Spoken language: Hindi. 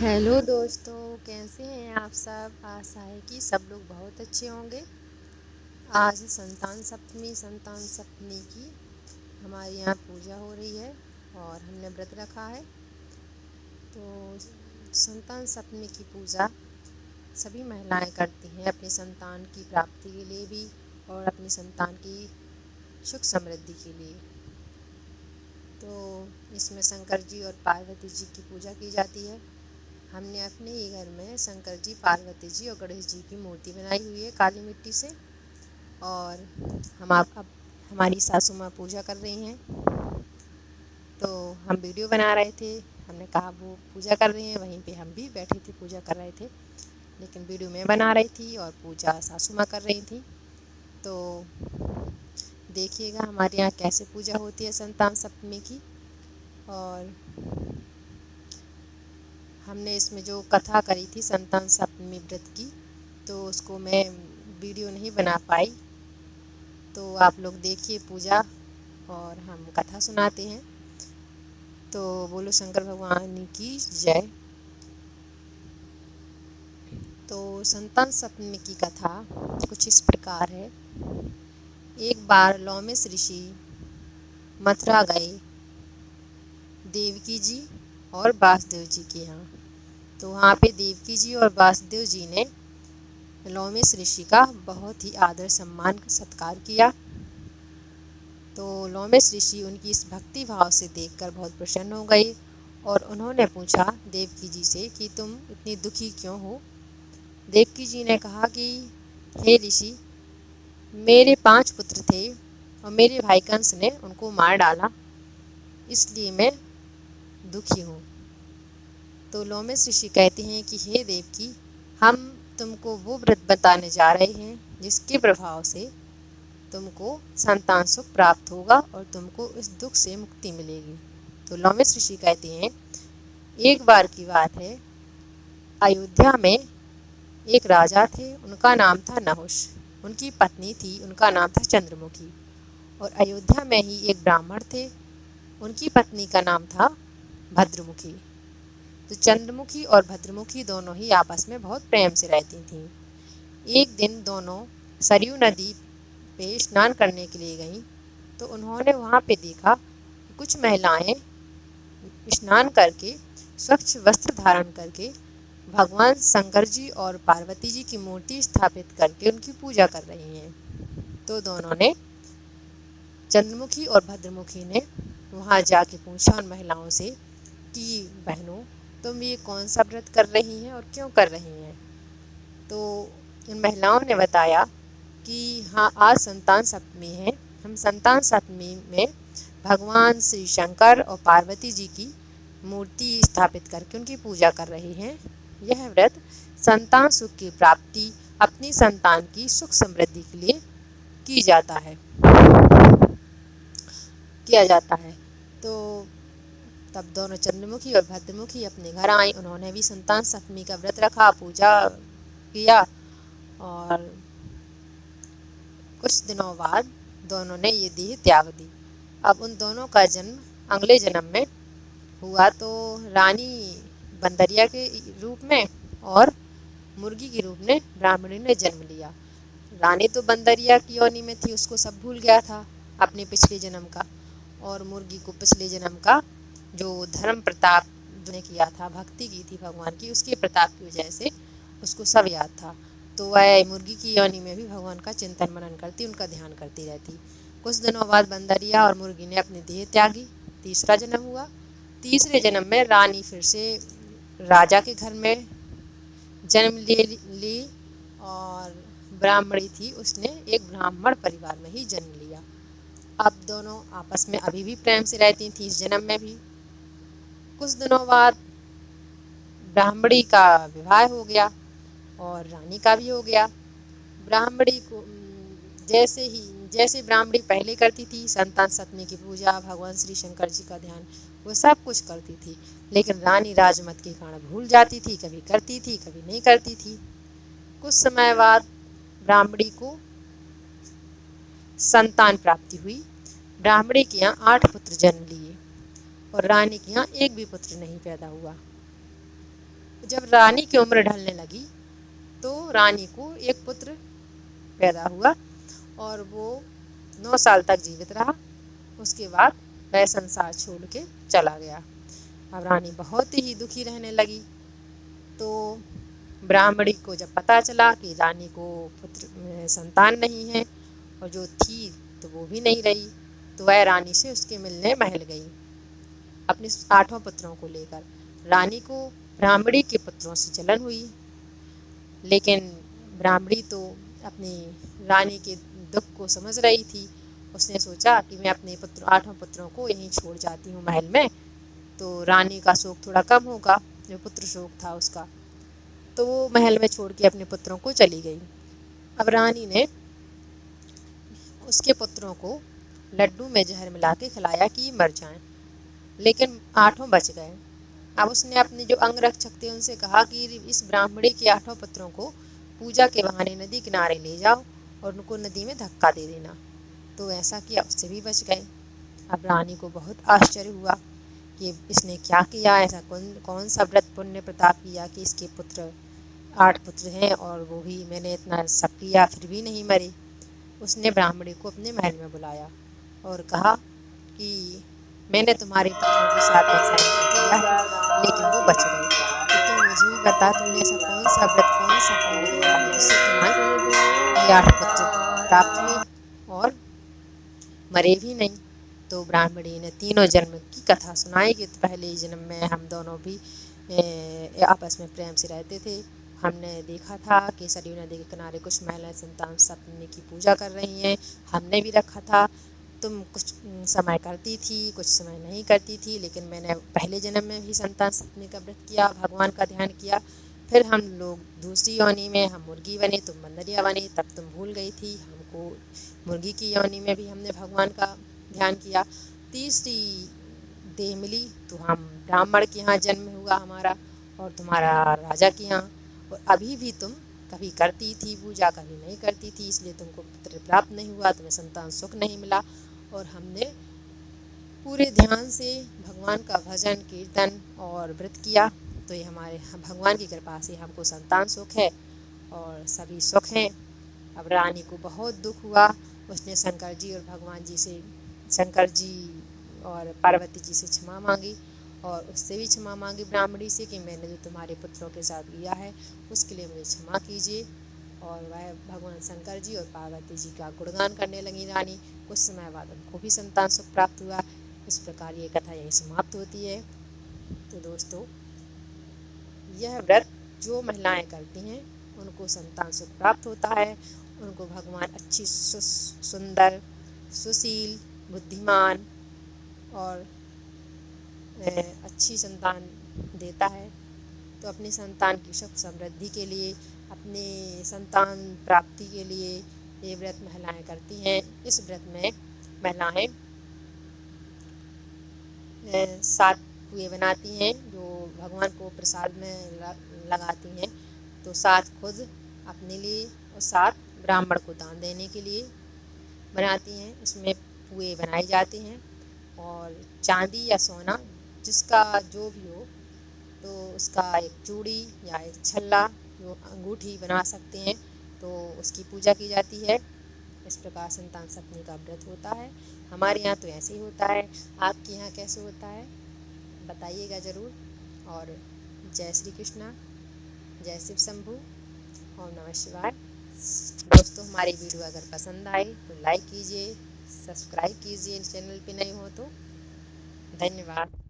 हेलो दोस्तों, कैसे हैं आप सब। आशा है कि सब लोग बहुत अच्छे होंगे। आज संतान सप्तमी की हमारे यहाँ पूजा हो रही है और हमने व्रत रखा है। तो संतान सप्तमी की पूजा सभी महिलाएं करती हैं अपनी संतान की प्राप्ति के लिए भी और अपनी संतान की सुख समृद्धि के लिए। तो इसमें शंकर जी और पार्वती जी की पूजा की जाती है। हमने अपने ही घर में शंकर जी, पार्वती जी और गणेश जी की मूर्ति बनाई हुई है काली मिट्टी से। और हम आप अब हमारी सासू माँ पूजा कर रही हैं। तो हम वीडियो बना रहे थे। हमने कहा वो पूजा कर रही हैं, वहीं पे हम भी बैठे थे पूजा कर रहे थे। लेकिन वीडियो मैं बना रही थी और पूजा सासू माँ कर रही थी। तो देखिएगा हमारे यहाँ कैसे पूजा होती है संतान सप्तमी की। और हमने इसमें जो कथा करी थी संतान सप्तमी व्रत की, तो उसको मैं वीडियो नहीं बना पाई। तो आप लोग देखिए पूजा और हम कथा सुनाते हैं। तो बोलो शंकर भगवान की जय। तो संतान सप्तमी की कथा कुछ इस प्रकार है। एक बार लोमेश ऋषि मथुरा गए देवकी जी और वासुदेव जी के यहाँ। तो वहाँ पे देवकी जी और वासुदेव जी ने लोमेश ऋषि का बहुत ही आदर सम्मान सत्कार किया। तो लोमेश ऋषि उनकी इस भक्ति भाव से देखकर बहुत प्रसन्न हो गए और उन्होंने पूछा देवकी जी से कि तुम इतनी दुखी क्यों हो। देवकी जी ने कहा कि हे ऋषि, मेरे 5 पुत्र थे और मेरे भाई कंस ने उनको मार डाला, इसलिए मैं दुखी हूँ। तो लोमेश ऋषि कहते हैं कि हे देवकी, हम तुमको वो व्रत बताने जा रहे हैं जिसके प्रभाव से तुमको संतान सुख प्राप्त होगा और तुमको इस दुख से मुक्ति मिलेगी। तो लोमेश ऋषि कहते हैं, एक बार की बात है, अयोध्या में एक राजा थे, उनका नाम था नहुष। उनकी पत्नी थी, उनका नाम था चंद्रमुखी। और अयोध्या में ही एक ब्राह्मण थे, उनकी पत्नी का नाम था भद्रमुखी। तो चंद्रमुखी और भद्रमुखी दोनों ही आपस में बहुत प्रेम से रहती थीं। एक दिन दोनों सरयू नदी पे स्नान करने के लिए गईं। तो उन्होंने वहाँ पे देखा कि कुछ महिलाएं स्नान करके स्वच्छ वस्त्र धारण करके भगवान शंकर जी और पार्वती जी की मूर्ति स्थापित करके उनकी पूजा कर रही हैं। तो दोनों ने, चंद्रमुखी और भद्रमुखी ने, वहाँ जाके पूछा उन महिलाओं से कि बहनों, तुम ये कौन सा व्रत कर रही हैं और क्यों कर रही हैं। तो उन महिलाओं ने बताया कि हाँ, आज संतान सप्तमी है, हम संतान सप्तमी में भगवान श्री शंकर और पार्वती जी की मूर्ति स्थापित करके उनकी पूजा कर रहे हैं। यह व्रत संतान सुख की प्राप्ति, अपनी संतान की सुख समृद्धि के लिए की जाता है किया जाता है। तो तब दोनों चंद्रमुखी और भद्रमुखी अपने घर आई। उन्होंने भी संतान सप्तमी का व्रत रखा, पूजा किया। और कुछ दिनों बाद दोनों ने ये देह त्याग दी। अब उन दोनों का जन्म अगले जन्म में हुआ, तो रानी बंदरिया के रूप में और मुर्गी के रूप में ब्राह्मणी ने जन्म लिया। रानी तो बंदरिया की योनि में थी, उसको सब भूल गया था अपने पिछले जन्म का। और मुर्गी को पिछले जन्म का जो धर्म प्रताप जो ने किया था, भक्ति की थी भगवान की, उसके प्रताप की वजह से उसको सब याद था। तो वह मुर्गी की योनि में भी भगवान का चिंतन मनन करती, उनका ध्यान करती रहती। कुछ दिनों बाद बंदरिया और मुर्गी ने अपनी देह त्यागी। तीसरा जन्म हुआ। तीसरे जन्म में रानी फिर से राजा के घर में जन्म ली और ब्राह्मणी थी, उसने एक ब्राह्मण परिवार में ही जन्म लिया। अब दोनों आपस में अभी भी प्रेम से रहती थी, इस जन्म में भी। कुछ दिनों बाद ब्राह्मणी का विवाह हो गया और रानी का भी हो गया। ब्राह्मणी को जैसे ब्राह्मणी पहले करती थी संतान सप्तमी की पूजा, भगवान श्री शंकर जी का ध्यान, वो सब कुछ करती थी। लेकिन रानी राजमत के कारण भूल जाती थी, कभी करती थी कभी नहीं करती थी। कुछ समय बाद ब्राह्मणी को संतान प्राप्ति हुई। ब्राह्मणी के यहाँ 8 पुत्र जन्म लिए और रानी के यहाँ एक भी पुत्र नहीं पैदा हुआ। जब रानी की उम्र ढलने लगी तो रानी को एक पुत्र पैदा हुआ और वो 9 साल तक जीवित रहा। उसके बाद वह संसार छोड़ के चला गया। अब रानी बहुत ही दुखी रहने लगी। तो ब्राह्मणी को जब पता चला कि रानी को पुत्र संतान नहीं है और जो थी तो वो भी नहीं रही, तो वह रानी से उसके मिलने महल गई अपने 8 पुत्रों को लेकर। रानी को ब्राह्मणी के पुत्रों से जलन हुई, लेकिन ब्राह्मणी तो अपनी रानी के दुख को समझ रही थी। उसने सोचा कि मैं अपने 8 पुत्रों को यहीं छोड़ जाती हूँ महल में, तो रानी का शोक थोड़ा कम होगा, जो पुत्र शोक था उसका। तो वो महल में छोड़ के अपने पुत्रों को चली गई। अब रानी ने उसके पुत्रों को लड्डू में जहर मिला के खिलाया कि मर जाएं, लेकिन 8 बच गए। अब उसने अपने जो अंगरक्षक थे उनसे कहा कि इस ब्राह्मणी के 8 पुत्रों को पूजा के बहाने नदी किनारे ले जाओ और उनको नदी में धक्का दे देना। तो ऐसा किया, उससे भी बच गए। अब रानी को बहुत आश्चर्य हुआ कि इसने क्या किया, ऐसा कौन सा व्रत पुण्य प्रताप किया कि इसके 8 पुत्र हैं और वो भी मैंने इतना सब किया फिर भी नहीं मरे। उसने ब्राह्मणी को अपने महल में बुलाया और कहा कि मैंने तुम्हारे पुत्रों के साथ ऐसा नहीं किया है, लेकिन वो बच गए। तो तुम मुझे भी बता, तुमने ऐसा कौन सा व्रत कौन सा पुण्य किया है जिससे तुम्हारे ये 8 पुत्र प्राप्त हुए और मरे भी नहीं। तो ब्राह्मणी ने तीनों जन्म की कथा सुनाई कि पहले जन्म में हम दोनों भी आपस में प्रेम से रहते थे। हमने देखा था कि सरयू नदी के किनारे कुछ महिलाएं संतान सपने की पूजा कर रही हैं, हमने भी रखा था। तुम कुछ समय करती थी, कुछ समय नहीं करती थी, लेकिन मैंने पहले जन्म में भी संतान सपने का व्रत किया, भगवान का ध्यान किया। फिर हम लोग दूसरी योनि में हम मुर्गी बने, तुम बंदरिया बनी, तब तुम भूल गई थी। हमको मुर्गी की योनि में भी हमने भगवान का ध्यान किया। तीसरी देह मिली तो हम ब्राह्मण के यहाँ जन्म हुआ हमारा और तुम्हारा राजा के यहाँ। और अभी भी तुम कभी करती थी पूजा, कभी नहीं करती थी, इसलिए तुमको पुत्र प्राप्त नहीं हुआ, तुम्हें संतान सुख नहीं मिला। और हमने पूरे ध्यान से भगवान का भजन कीर्तन और व्रत किया, तो ये हमारे भगवान की कृपा से हमको संतान सुख है और सभी सुख हैं। अब रानी को बहुत दुख हुआ। उसने शंकर जी और भगवान जी से, शंकर जी और पार्वती जी से क्षमा मांगी और उससे भी क्षमा मांगी ब्राह्मणी से कि मैंने जो तुम्हारे पुत्रों के साथ किया है उसके लिए मुझे क्षमा कीजिए। और वह भगवान शंकर जी और पार्वती जी का गुणगान करने लगी रानी। कुछ समय बाद उनको भी संतान सुख प्राप्त हुआ। इस प्रकार ये कथा यहीं समाप्त होती है। तो दोस्तों, यह व्रत जो महिलाएं करती हैं उनको संतान सुख प्राप्त होता है। उनको भगवान अच्छी सुंदर, सुशील, बुद्धिमान और अच्छी संतान देता है। तो अपनी संतान की सुख समृद्धि के लिए, अपने संतान प्राप्ति के लिए ये व्रत महिलाएं करती हैं। इस व्रत में महिलाएं 7 पुए बनाती हैं जो भगवान को प्रसाद में लगाती हैं। तो 7 खुद अपने लिए और 7 ब्राह्मण को दान देने के लिए बनाती हैं। इसमें पुए बनाए जाते हैं और चांदी या सोना जिसका जो भी हो, तो उसका एक चूड़ी या एक छल्ला, जो अंगूठी बना सकते हैं, तो उसकी पूजा की जाती है। इस प्रकार संतान सपने का व्रत होता है। हमारे यहाँ तो ऐसे ही होता है। आपके यहाँ कैसे होता है बताइएगा ज़रूर। और जय श्री कृष्णा, जय शिव शंभू, ओम नमः शिवाय। दोस्तों, हमारी वीडियो अगर पसंद आए तो लाइक कीजिए, सब्सक्राइब कीजिए चैनल पे नए हो तो। धन्यवाद।